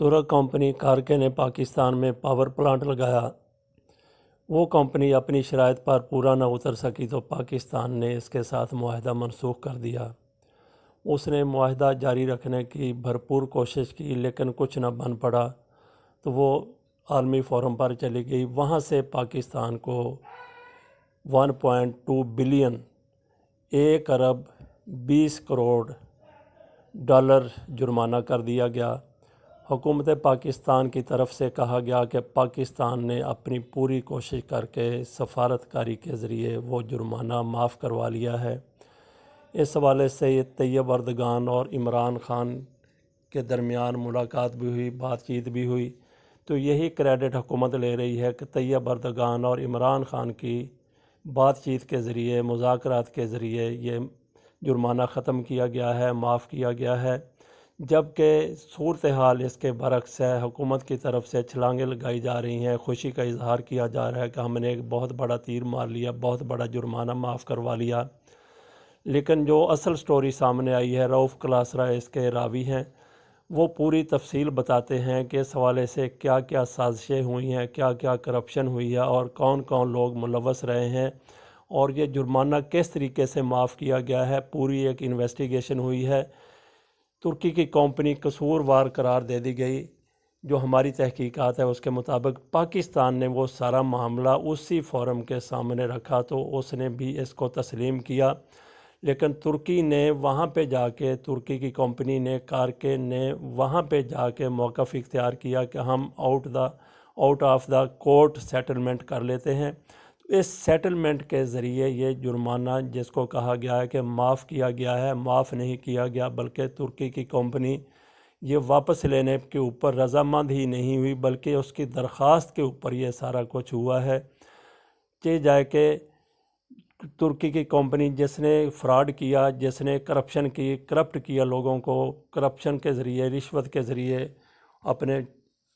ترک کمپنی کارکے نے پاکستان میں پاور پلانٹ لگایا۔ وہ کمپنی اپنی شرائط پر پورا نہ اتر سکی تو پاکستان نے اس کے ساتھ معاہدہ منسوخ کر دیا۔ اس نے معاہدہ جاری رکھنے کی بھرپور کوشش کی لیکن کچھ نہ بن پڑا تو وہ عالمی فورم پر چلی گئی۔ وہاں سے پاکستان کو 1.2 بلین $1 ارب 20 کروڑ جرمانہ کر دیا گیا۔ حکومت پاکستان کی طرف سے کہا گیا کہ پاکستان نے اپنی پوری کوشش کر کے سفارتکاری کے ذریعے وہ جرمانہ معاف کروا لیا ہے۔ اس حوالے سے طیب اردگان اور عمران خان کے درمیان ملاقات بھی ہوئی، بات چیت بھی ہوئی، تو یہی کریڈٹ حکومت لے رہی ہے کہ طیب اردگان اور عمران خان کی بات چیت کے ذریعے، مذاکرات کے ذریعے یہ جرمانہ ختم کیا گیا ہے، معاف کیا گیا ہے، جبکہ صورتحال اس کے برعکس ہے۔ حکومت کی طرف سے چھلانگیں لگائی جا رہی ہیں، خوشی کا اظہار کیا جا رہا ہے کہ ہم نے ایک بہت بڑا تیر مار لیا، بہت بڑا جرمانہ معاف کروا لیا، لیکن جو اصل سٹوری سامنے آئی ہے، رؤف کلاسرا اس کے راوی ہیں، وہ پوری تفصیل بتاتے ہیں کہ اس حوالے سے کیا کیا سازشیں ہوئی ہیں، کیا کیا کرپشن ہوئی ہے اور کون کون لوگ ملوث رہے ہیں اور یہ جرمانہ کس طریقے سے معاف کیا گیا ہے۔ پوری ایک انویسٹیگیشن ہوئی ہے۔ ترکی کی کمپنی قصوروار قرار دے دی گئی۔ جو ہماری تحقیقات ہے اس کے مطابق پاکستان نے وہ سارا معاملہ اسی فورم کے سامنے رکھا تو اس نے بھی اس کو تسلیم کیا، لیکن ترکی نے وہاں پہ جا کے، ترکی کی کمپنی نے، کارکے نے وہاں پہ جا کے موقف اختیار کیا کہ ہم out of the court settlement کر لیتے ہیں۔ اس سیٹلمنٹ کے ذریعے یہ جرمانہ جس کو کہا گیا ہے کہ معاف کیا گیا ہے، معاف نہیں کیا گیا، بلکہ ترکی کی کمپنی یہ واپس لینے کے اوپر رضامند ہی نہیں ہوئی، بلکہ اس کی درخواست کے اوپر یہ سارا کچھ ہوا ہے کہ جائے کہ ترکی کی کمپنی جس نے فراڈ کیا، جس نے کرپشن کی، کرپٹ کیا لوگوں کو، کرپشن کے ذریعے، رشوت کے ذریعے اپنے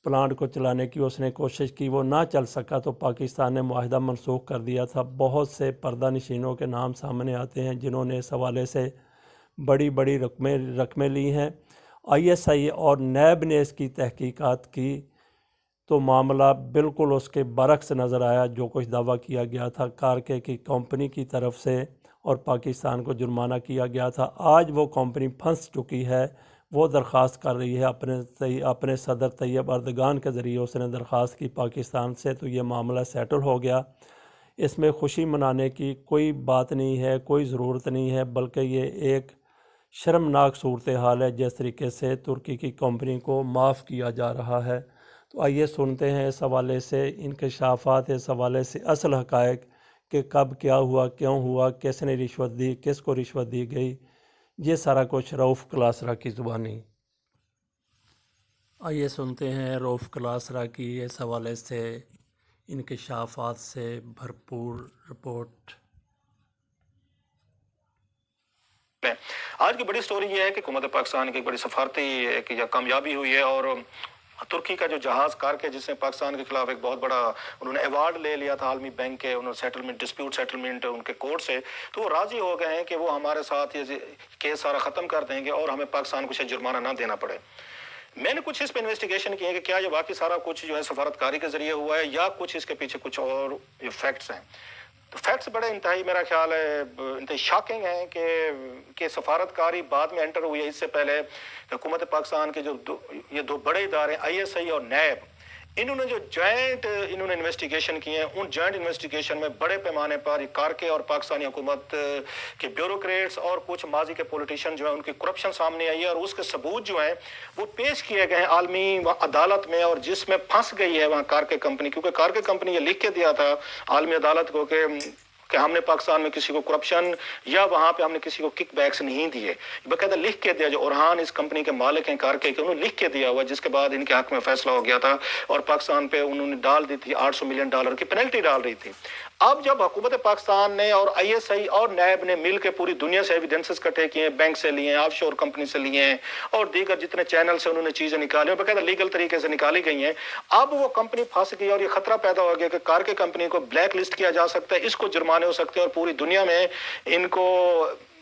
پلانٹ کو چلانے کی اس نے کوشش کی، وہ نہ چل سکا تو پاکستان نے معاہدہ منسوخ کر دیا تھا۔ بہت سے پردہ نشینوں کے نام سامنے آتے ہیں جنہوں نے اس حوالے سے بڑی بڑی رقمیں لی ہیں۔ ISI اور نیب نے اس کی تحقیقات کی تو معاملہ بالکل اس کے برعکس نظر آیا۔ جو کچھ دعویٰ کیا گیا تھا کارکے کی کمپنی کی طرف سے اور پاکستان کو جرمانہ کیا گیا تھا، آج وہ کمپنی پھنس چکی ہے۔ وہ درخواست کر رہی ہے اپنے صدر طیب اردگان کے ذریعے، اس نے درخواست کی پاکستان سے، تو یہ معاملہ سیٹل ہو گیا۔ اس میں خوشی منانے کی کوئی بات نہیں ہے، کوئی ضرورت نہیں ہے، بلکہ یہ ایک شرمناک صورتحال ہے جس طریقے سے ترکی کی کمپنی کو معاف کیا جا رہا ہے۔ تو آئیے سنتے ہیں اس حوالے سے انکشافات، اس حوالے سے اصل حقائق کہ کب کیا ہوا، کیوں ہوا، کس نے رشوت دی، کس کو رشوت دی گئی، یہ سارا کچھ رؤف کلاسرا کی زبانی۔ آئیے سنتے ہیں رؤف کلاسرا کی اس حوالے سے انکشافات سے بھرپور رپورٹ۔ آج کی بڑی سٹوری یہ ہے کہ حکومت پاکستان کی ایک بڑی سفارتی ایک کامیابی ہوئی ہے، اور ترکی کا جو جہاز کارکے جس نے پاکستان کے خلاف ایک بہت بڑا انہوں نے ایوارڈ لے لیا تھا عالمی بینک کے، انہوں نے سیٹلمنٹ، ڈسپیوٹ سیٹلمنٹ ان کے کورٹ سے، تو وہ راضی ہو گئے ہیں کہ وہ ہمارے ساتھ یہ کیس سارا ختم کر دیں گے اور ہمیں پاکستان کو جرمانہ نہ دینا پڑے۔ میں نے کچھ اس پہ انویسٹیگیشن کی ہے کہ کیا یہ واقعی سارا کچھ جو ہے سفارتکاری کے ذریعے ہوا ہے یا کچھ اس کے پیچھے کچھ اور یہ فیکٹس ہیں۔ تو فیکٹس بڑے انتہائی میرا خیال ہے انتہائی شاکنگ ہیں کہ سفارتکاری بعد میں انٹر ہوئی ہے۔ اس سے پہلے حکومت پاکستان کے یہ دو بڑے ادارے ISI اور نیب، انہوں نے جو جوائنٹ انویسٹیگیشن کی ہیں، ان جوائنٹ انویسٹیگیشن میں بڑے پیمانے پر کارکے اور پاکستانی حکومت کے بیوروکریٹس اور کچھ ماضی کے پولیٹیشین جو ہیں ان کی کرپشن سامنے آئی ہے، اور اس کے ثبوت جو ہیں وہ پیش کیے گئے ہیں عالمی عدالت میں، اور جس میں پھنس گئی ہے وہاں کارکے کمپنی، کیونکہ کارکے کمپنی یہ لکھ کے دیا تھا عالمی عدالت کو کہ ہم نے پاکستان میں کسی کو کرپشن یا وہاں پہ ہم نے کسی کو کک بیکس نہیں دیے، باقاعدہ لکھ کے دیا۔ جو اورہان اس کمپنی کے مالک ہیں کارکے کے، انہوں نے لکھ کے دیا ہوا، جس کے بعد ان کے حق میں فیصلہ ہو گیا تھا اور پاکستان پہ انہوں نے ڈال دی تھی $800 ملین کی پینلٹی ڈال رہی تھی۔ اب جب حکومت پاکستان نے اور ISI اور نیب نے مل کے پوری دنیا سے ایویڈنسز اکٹھے کیے ہیں، بینک سے لیے ہیں، آف شور کمپنی سے لیے ہیں اور دیگر جتنے چینل سے انہوں نے چیزیں نکالی اور باقاعدہ لیگل طریقے سے نکالی گئی ہیں، اب وہ کمپنی پھنس گئی اور یہ خطرہ پیدا ہو گیا کہ کارکے کمپنی کو بلیک لسٹ کیا جا سکتا ہے، اس کو جرمانے ہو سکتے ہیں اور پوری دنیا میں ان کو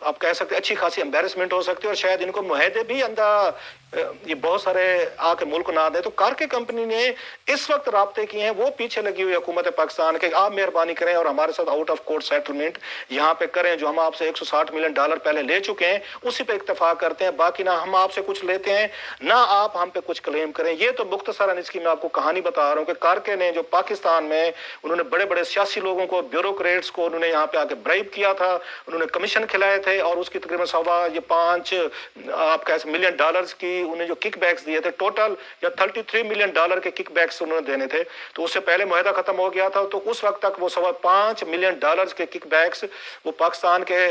آپ کہہ سکتے اچھی خاصی امبیرسمنٹ ہو سکتی ہے، اور شاید ان کو معاہدے بھی یہ بہت سارے آ کے ملک نہ دیں. تو کارکے کمپنی نے اس وقت رابطے کیے ہیں, وہ پیچھے لگی ہوئی حکومت پاکستان کہ آپ مہربانی کریں اور ہمارے ساتھ آؤٹ آف کورٹ سیٹلمنٹ یہاں پہ کریں, جو ہم آپ سے $160 ملین پہلے لے چکے ہیں اسی پہ اتفاق کرتے ہیں, باقی نہ ہم آپ سے کچھ لیتے ہیں نہ آپ ہم پہ کچھ کلیم کریں. یہ تو مختصراً اس کی میں آپ کو کہانی بتا رہا ہوں کہ کارکے نے جو پاکستان میں انہوں نے بڑے بڑے سیاسی لوگوں کو, بیوروکریٹس کو انہوں نے یہاں پہ آ کے برائب کیا تھا, انہوں نے کمیشن کھلائے تھے اور اس کی تقریباً $5 ملین کی انہیں جو کک بیکس دیے تھے, ٹوٹل یا $33 ملین کے کک بیکس انہوں نے دینے تھے. تو اس سے پہلے معاہدہ ختم ہو گیا تھا, تو اس وقت تک وہ $5 ملین کے کک بیکس وہ پاکستان کے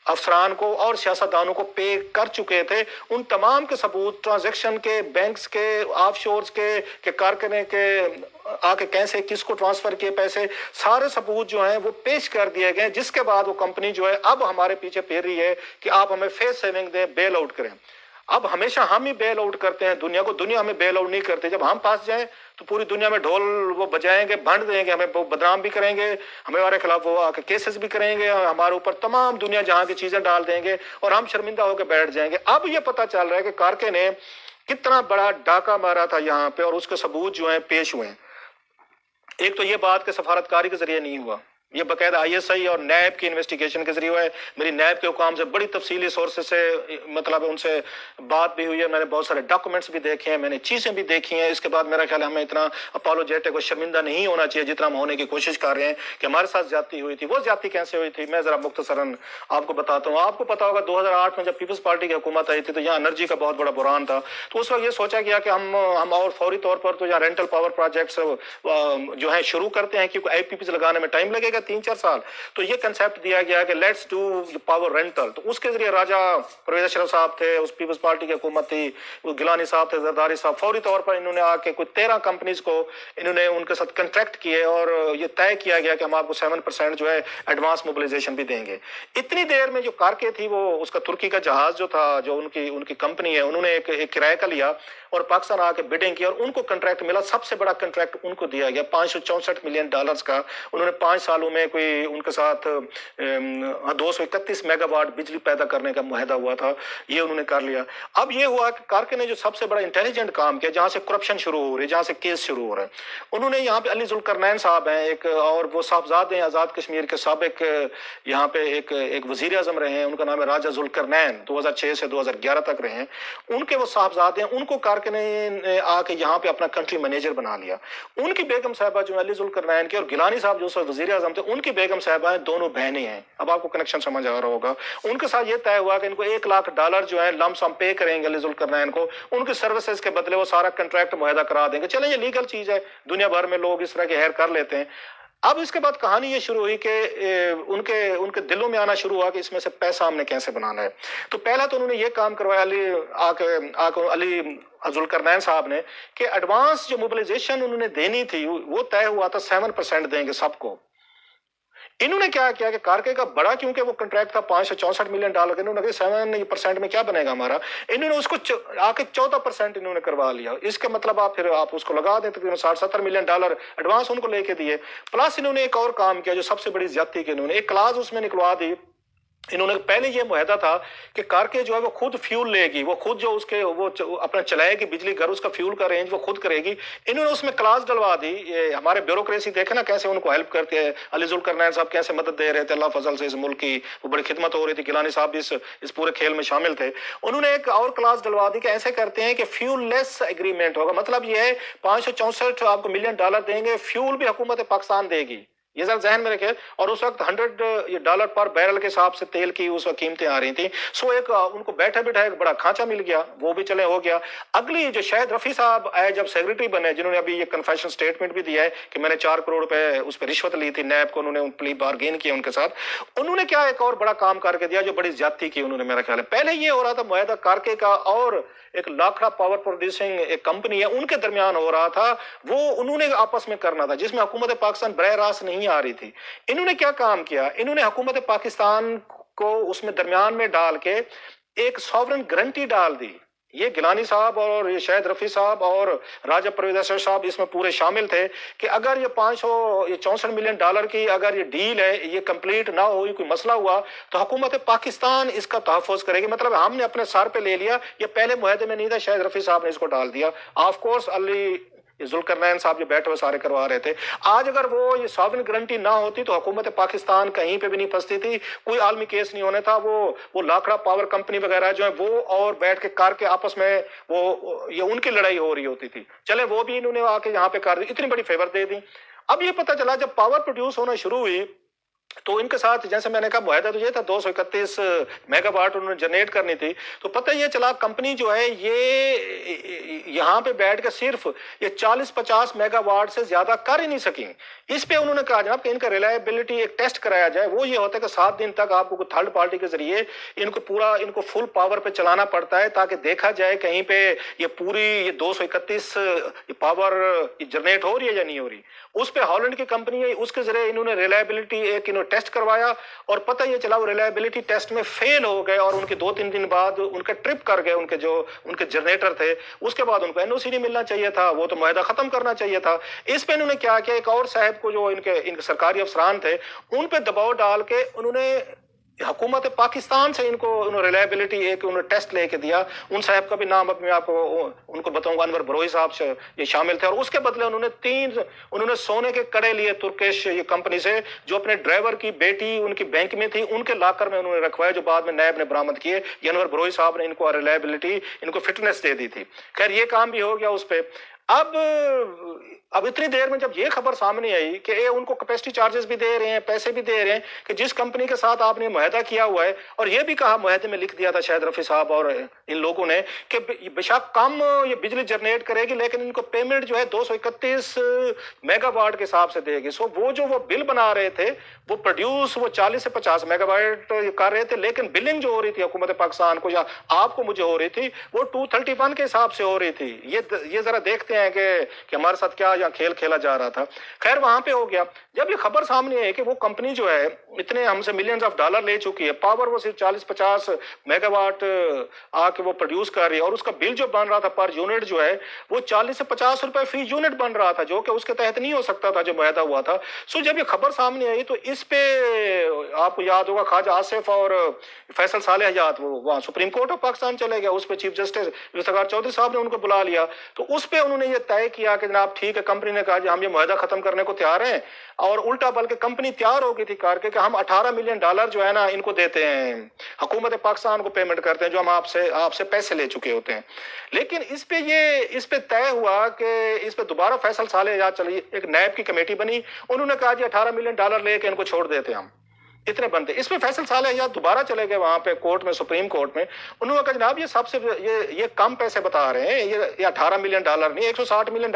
افسران کو اور سیاستدانوں کو پے کر چکے تھے. ان تمام کے ثبوت ٹرانزیکشن کے, بینکس کے, آف شورز کے کارخانے کے آ کے کیسے کس کو ٹرانسفر کیے پیسے, سارے ثبوت جو ہیں وہ پیش کر دیے گئے, جس کے بعد وہ کمپنی جو ہے اب ہمارے پیچھے پھیر رہی ہے کہ آپ ہمیں فیس سیونگ دیں, بیل آؤٹ کریں. اب ہمیشہ ہم ہی بیل آؤٹ کرتے ہیں دنیا کو, دنیا ہمیں بیل آؤٹ نہیں کرتے. جب ہم پاس جائیں تو پوری دنیا میں ڈھول وہ بجائیں گے, بھنڈ دیں گے, ہمیں بدنام بھی کریں گے, ہمارے خلاف وہ آ کے کیسز بھی کریں گے, ہمارے اوپر تمام دنیا جہاں کی چیزیں ڈال دیں گے اور ہم شرمندہ ہو کے بیٹھ جائیں گے. اب یہ پتہ چل رہا ہے کہ کارکے نے کتنا بڑا ڈاکہ مارا تھا یہاں پہ, اور اس کے ثبوت جو ہیں پیش ہوئے ہیں. ایک تو یہ بات کہ سفارتکاری کے ذریعے نہیں ہوا, یہ باقاعدہ ISI اور نیب کی انویسٹیگیشن کے ذریعے ہوا ہے. میری نیب کے حکام سے بڑی تفصیلی سورسز سے مطلب ان سے بات بھی ہوئی ہے, میں نے بہت سارے ڈاکومنٹس بھی دیکھے ہیں, میں نے چیزیں بھی دیکھی ہیں. اس کے بعد میرا خیال ہے ہمیں اتنا اپالوجیٹک اور شرمندہ نہیں ہونا چاہیے جتنا ہم ہونے کی کوشش کر رہے ہیں کہ ہمارے ساتھ زیادتی ہوئی تھی. وہ زیادتی کیسے ہوئی تھی میں ذرا مختصراً آپ کو بتاتا ہوں. آپ کو پتا ہوگا 2008 میں جب پیپلز پارٹی کی حکومت آئی تھی تو یہاں انرجی کا بہت بڑا بحران تھا. تو اس وقت یہ سوچا گیا کہ ہم اور فوری طور پر تو یہاں رینٹل پاور پروجیکٹس جو ہیں شروع کرتے ہیں, کیونکہ IPPs لگانے میں ٹائم لگے گا 3-4 سال. تو یہ کنسیپٹ دیا گیا کہ لیٹس ڈو پاور رینٹل. تو اس کے ذریعے راجہ پرویز اشرف صاحب تھے, اس پیپلز پارٹی کی حکومت تھی, وہ گیلانی صاحب تھے, زرداری صاحب, فوری طور پر انہوں نے آ کے کوئی 13 کمپنیز کو انہوں نے ان کے ساتھ کنٹریکٹ کیے اور یہ طے کیا گیا کہ ہم آپ کو 7% جو ہے ایڈوانس موبلائزیشن بھی دیں گے. اتنی دیر میں جو کارکے تھی وہ اس کا ترکی کا جہاز جو تھا, جو ان کی کمپنی ہے, انہوں نے ایک کرایہ کا لیا اور پاکستان آ کے بڈنگ کی اور ان کو کنٹریکٹ ملا. سب سے بڑا کنٹریکٹ ان کو دیا گیا $564 ملین کا. انہوں نے 5 سالوں میں کوئی ان کے ساتھ 231 میگا واٹ بجلی پیدا کرنے کا معاہدہ ہوا تھا, یہ انہوں نے کر لیا. اب یہ ہوا کہ کارکے نے جو سب سے بڑا انٹیلیجنٹ کام کیا, جہاں سے کرپشن شروع ہو رہی ہے, جہاں سے کیس شروع ہو رہا ہے, انہوں نے یہاں پہ علی ذوالقرنین صاحب ہیں ایک, اور وہ صاحبزادے ہیں آزاد کشمیر کے سابق یہاں پہ ایک وزیر اعظم رہے ہیں, ان کا نام ہے راجہ ذوالقرنین, 2006 سے 2011 تک رہے ہیں. ان کے وہ صاحبزادے ہیں, ان کو کارکے نے آ کے یہاں پہ اپنا کنٹری مینیجر بنا لیا. ان کی بیگم صاحبہ جو علی ذوالقرنین کے اور گیلانی صاحب جو وزیر اعظم تھے, ان کی بیگم صاحبہ دونوں بہنیں ہیں. اب آپ کو کنیکشن سمجھ آ رہا ہوگا. ان کے ساتھ یہ طے ہوا کہ ان کو $1 لاکھ جو ہے لم سم پے کریں گے علی ذوالقرنین کو, ان کی سروسز کے بدلے وہ سارا کنٹریکٹ معاہدہ کرا دیں گے. چلیں یہ لیگل چیز ہے, دنیا بھر میں لوگ اس طرح کے ہیر کر لیتے ہیں. اب اس کے بعد کہانی یہ شروع ہوئی کہ ان کے دلوں میں آنا شروع ہوا کہ اس میں سے پیسہ ہم نے کیسے بنانا ہے. تو پہلا تو انہوں نے یہ کام کروایا علی ذوالقرنین صاحب نے کہ ایڈوانس جو موبلائزیشن انہوں نے دینی تھی وہ طے ہوا تھا 7% دیں گے سب کو. انہوں نے کیا کیا کہ کارکے کا بڑا کیونکہ وہ کنٹریکٹ تھا $564 ملین, انہوں نے کہا 7% میں کیا بنے گا ہمارا. انہوں نے اس کو آ کے 14% انہوں نے کروا لیا. اس کا مطلب آپ اس کو لگا دیں تقریباً $60-70 ملین ایڈوانس ان کو لے کے دیے. پلس انہوں نے ایک اور کام کیا جو سب سے بڑی زیادتی کی, انہوں نے ایک کلاز اس میں نکلوا دی. انہوں نے پہلے یہ معاہدہ تھا کہ کارکے جو ہے وہ خود فیول لے گی, وہ خود جو اس کے وہ اپنا چلائے گی بجلی گھر, اس کا فیول کا رینج وہ خود کرے گی. انہوں نے اس میں کلاس ڈلوا دی. یہ ہمارے بیوروکریسی دیکھے نا کیسے ان کو ہیلپ کرتے ہیں, علی ذوالقرنین صاحب کیسے مدد دے رہے تھے, اللہ فضل سے اس ملک کی وہ بڑی خدمت ہو رہی تھی. گیلانی صاحب بھی اس پورے کھیل میں شامل تھے. انہوں نے ایک اور کلاس ڈلوا دی کہ ایسے کرتے ہیں کہ فیول لیس ایگریمنٹ ہوگا. مطلب یہ ہے $564 آپ کو ملین دیں گے, فیول بھی حکومت پاکستان دے گی. یہ ذرا ذہن میں رکھے. اور اس وقت $100 پر بیرل کے حساب سے تیل کی اس وقت قیمتیں آ رہی تھیں. سو ایک ان کو بیٹھے بٹھائے ایک بڑا کھانچا مل گیا, وہ بھی چلے ہو گیا. اگلی جو شاہد رفیع صاحب آئے جب سیکریٹری بنے, جنہوں نے ابھی یہ کنفیشن سٹیٹمنٹ بھی دیا ہے کہ میں نے 4 کروڑ روپے اس پہ رشوت لی تھی, نیب کو انہوں نے پلی بارگین کیا ان کے ساتھ. انہوں نے کیا ایک اور بڑا کام کر کے دیا جو بڑی زیادتی کی انہوں نے. میرا خیال ہے پہلے یہ ہو رہا تھا معاہدہ کارکے کا اور ایک لاکھڑا پاور پروڈیوسنگ ایک کمپنی ہے ان کے درمیان ہو رہا تھا, وہ انہوں نے آپس میں کرنا تھا, جس میں حکومت پاکستان براہ راست نہیں آ رہی تھی. انہوں نے کیا کام کیا, انہوں نے حکومت پاکستان کو اس میں درمیان میں ڈال کے ایک ساورن گارنٹی ڈال دی. یہ گیلانی صاحب اور یہ شاہد رفیع صاحب اور راجہ پرویز اشرف صاحب اس میں پورے شامل تھے کہ اگر یہ $64 ملین کی اگر یہ ڈیل ہے یہ کمپلیٹ نہ ہوئی، کوئی مسئلہ ہوا تو حکومت پاکستان اس کا تحفظ کرے گی. مطلب ہم نے اپنے سر پہ لے لیا، یہ پہلے معاہدے میں نہیں تھا، شاہد رفیع صاحب نے اس کو ڈال دیا. آف کورس ذوالقرنین صاحب جو بیٹھے ہوئے سارے کروا رہے تھے. آج اگر وہ یہ ساورن گارنٹی نہ ہوتی تو حکومت پاکستان کہیں پہ بھی نہیں پھنستی تھی، کوئی عالمی کیس نہیں ہونا تھا. وہ لاکھڑا پاور کمپنی وغیرہ جو ہے وہ اور بیٹھ کے کر کے آپس میں یہ ان کی لڑائی ہو رہی ہوتی تھی. چلے وہ بھی انہوں نے آ کے یہاں پہ کر دی، اتنی بڑی فیور دے دی. اب یہ پتہ چلا جب پاور پروڈیوس ہونا شروع ہوئی تو ان کے ساتھ جیسے میں نے کہا معاہدہ تو یہ تھا 231 میگا واٹ انہوں نے جنریٹ کرنی تھی. تو پتہ یہ چلا کمپنی جو ہے یہ یہاں پہ بیٹھ کے صرف یہ 40-50 میگا واٹ سے زیادہ کر ہی نہیں سکیں. اس پہ انہوں نے کہا جناب کہ ان کا ریلائبلٹی ایک ٹیسٹ کرایا جائے. وہ یہ ہوتا ہے کہ 7 دن تک آپ کو تھرڈ پارٹی کے ذریعے ان کو فل پاور پہ چلانا پڑتا ہے تاکہ دیکھا جائے کہیں پہ یہ پوری یہ 231 پاور جنریٹ ہو رہی ہے یا نہیں ہو رہی. اس پہ ہالینڈ کی کمپنی ہے، اس کے ذریعے انہوں نے ریلائبلٹی ایک ٹیسٹ کروایا اور پتہ یہ چلا وہ ریلائبلٹی ٹیسٹ میں فیل ہو گئے اور ان کے 2-3 دن بعد ان کا ٹرپ کر گئے ان کے جنریٹر تھے. اس کے بعد ان کو NOC نہیں ملنا چاہیے تھا، وہ تو معاہدہ ختم کرنا چاہیے تھا. اس پہ انہوں نے کیا کیا، ایک اور صاحب کو جو ان کے سرکاری افسران تھے ان پہ دباؤ ڈال کے انہوں نے حکومت پاکستان سے انہوں ریلائبلٹی ایک انہوں نے ٹیسٹ لے کے دیا. ان صاحب کا بھی نام اب میں آپ کو ان کو بتاؤں گا، انور بروئی صاحب سے یہ شامل تھے. اور اس کے بدلے انہوں نے سونے کے کڑے لیے ترکش یہ کمپنی سے جو اپنے ڈرائیور کی بیٹی ان کی بینک میں تھی ان کے لاکر میں انہوں نے رکھوایا، جو بعد میں نیب نے برآمد کیے. یہ انور بروئی صاحب نے ان کو ریلائبلٹی ان کو فٹنس دے دی تھی. خیر یہ کام بھی ہو گیا اس پہ. اب اتنی دیر میں جب یہ خبر سامنے آئی کہ ان کو کیپیسٹی چارجز بھی دے رہے ہیں، پیسے بھی دے رہے ہیں کہ جس کمپنی کے ساتھ آپ نے معاہدہ کیا ہوا ہے، اور یہ بھی کہا معاہدے میں لکھ دیا تھا شاہد رفیع صاحب اور ان لوگوں نے کہ بشک کم یہ بجلی جنریٹ کرے گی لیکن ان کو پیمنٹ جو ہے 231 میگا واٹ کے حساب سے دے گی. سو وہ بل بنا رہے تھے وہ پروڈیوس وہ 40 سے 50 میگا واٹ کر رہے تھے، لیکن بلنگ جو ہو رہی تھی حکومت پاکستان کو یا آپ کو مجھے ہو رہی تھی وہ 231 کے حساب سے ہو رہی تھی. یہ ذرا دیکھتے ہیں کہ ہمارے ساتھ کیا یا کھیل کھیلا جا رہا تھا. خیر وہاں پہ ہو گیا. جب یہ خبر سامنے ہے کہ وہ کمپنی جو ہے اتنے ہم سے ملینز آف ڈالر لے چکی ہے، پاور وہ صرف 40-50 میگا واٹ آ کے وہ پروڈیوس کر رہی ہے، اور اس کا بل جو بن رہا تھا پر یونٹ جو ہے وہ 40 سے 50 روپے فی یونٹ بن رہا تھا، جو کہ اس کے تحت نہیں ہو سکتا تھا جو معاہدہ ہوا تھا. سو جب یہ خبر سامنے آئی تو اس پہ آپ کو یاد ہوگا خواجہ آصف اور فیصل صالح حیات وہ وہاں سپریم کورٹ آف پاکستان چلے گئے. اس پہ چیف جسٹس افتخار چودھری صاحب نے ان کو بلا لیا. تو اس پہ انہوں نے یہ طے کیا کہ جناب ٹھیک ہے، کمپنی نے کہا جی ہم یہ معاہدہ ختم کرنے کو تیار ہیں، اور الٹا بلکہ کمپنی تیار ہو گئی تھی کر کے کہ ہم $18 ملین جو ہے نا ان کو دیتے ہیں، حکومت پاکستان کو پیمنٹ کرتے ہیں جو ہم آپ سے پیسے لے چکے ہوتے ہیں. لیکن اس پہ طے ہوا کہ اس پہ دوبارہ فیصل صالح حیات چلی، ایک نیب کی کمیٹی بنی، انہوں نے کہا جی $18 ملین لے کے ان کو چھوڑ دیتے ہم، اتنے بنتے. اس پہ فیصل صالح حیات دوبارہ چلے گئے وہاں پہ کورٹ میں، سپریم کورٹ میں. انہوں نے کہا جناب یہ سب سے یہ کم پیسے بتا رہے ہیں، یہ $18 ملین نہیں $160 ملین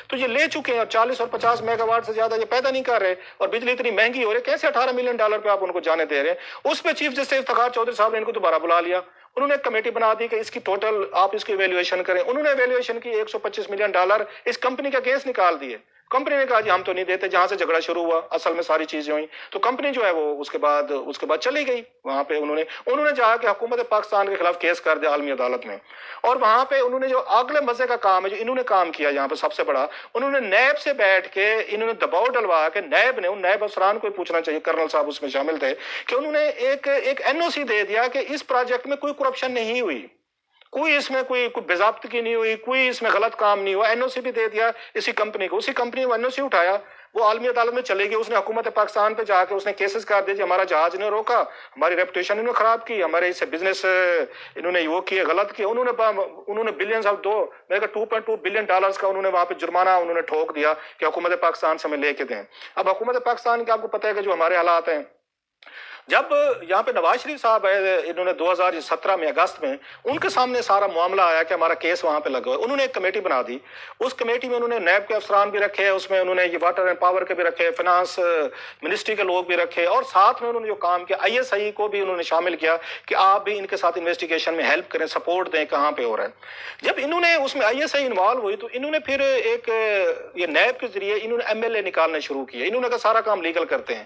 تو یہ لے چکے ہیں، اور 40 اور 50 میگا واٹ سے زیادہ یہ پیدا نہیں کر رہے، اور بجلی اتنی مہنگی ہو رہی ہے، کیسے $18 ملین پہ آپ ان کو جانے دے رہے ہیں. اس پہ چیف جسٹس افتخار چودھری صاحب نے ان کو دوبارہ بلا لیا. انہوں نے ایک کمیٹی بنا دی کہ اس کی ٹوٹل آپ اس کی ایویلویشن کریں. انہوں نے ایویلویشن کی $125 ملین اس کمپنی کا کیس نکال دیے. کمپنی نے کہا جی ہم تو نہیں دیتے. جہاں سے جھگڑا شروع ہوا اصل میں ساری چیزیں ہوئی تو کمپنی جو ہے وہ اس کے بعد چلی گئی. وہاں پہ انہوں نے جا کے حکومت پاکستان کے خلاف کیس کر دیا عالمی عدالت میں. اور وہاں پہ انہوں نے جو اگلے مزے کا کام ہے جو انہوں نے کام کیا یہاں پہ سب سے بڑا، انہوں نے نیب سے بیٹھ کے انہوں نے دباؤ ڈلوا کے ان نیب افسران کو پوچھنا چاہیے، کرنل صاحب اس میں شامل تھے، کہ انہوں نے ایک NOC دے دیا کہ اس پروجیکٹ میں کوئی کرپشن نہیں ہوئی، کوئی اس میں کوئی باضابطگی نہیں ہوئی، کوئی اس میں غلط کام نہیں ہوا. NOC بھی دے دیا اسی کمپنی کو. اسی کمپنی کو NOC اٹھایا، وہ عالمی عدالت میں چلے گئی. اس نے حکومت پاکستان پہ جا کے اس نے کیسز کر دیا کہ ہمارا جہاز نے روکا، ہماری ریپوٹیشن انہوں نے خراب کی، ہمارے اس سے بزنس انہوں نے وہ کیے غلط کیے. انہوں نے بلینز آف $2.2 بلین کا انہوں نے وہاں پہ جرمانہ انہوں نے ٹھوک دیا کہ حکومت پاکستان سے ہمیں لے کے دیں. اب حکومت پاکستان کے آپ کو پتہ ہے کہ جو ہمارے حالات ہیں، جب یہاں پہ نواز شریف صاحب ہے انہوں نے 2017 میں اگست میں ان کے سامنے سارا معاملہ آیا کہ ہمارا کیس وہاں پہ لگا ہوا ہے. انہوں نے ایک کمیٹی بنا دی. اس کمیٹی میں انہوں نے نیب کے افسران بھی رکھے، اس میں انہوں نے یہ واٹر اینڈ پاور کے بھی رکھے، فائنانس منسٹری کے لوگ بھی رکھے، اور ساتھ میں انہوں نے جو کام کیا ISI کو بھی انہوں نے شامل کیا کہ آپ بھی ان کے ساتھ انویسٹیگیشن میں ہیلپ کریں، سپورٹ دیں کہاں پہ ہو رہا ہے. جب انہوں نے اس میں ISI انوالو ہوئی تو انہوں نے پھر ایک یہ نیب کے ذریعے انہوں نے MLA نکالنے شروع کیے. انہوں نے کہا سارا کام لیگل کرتے ہیں.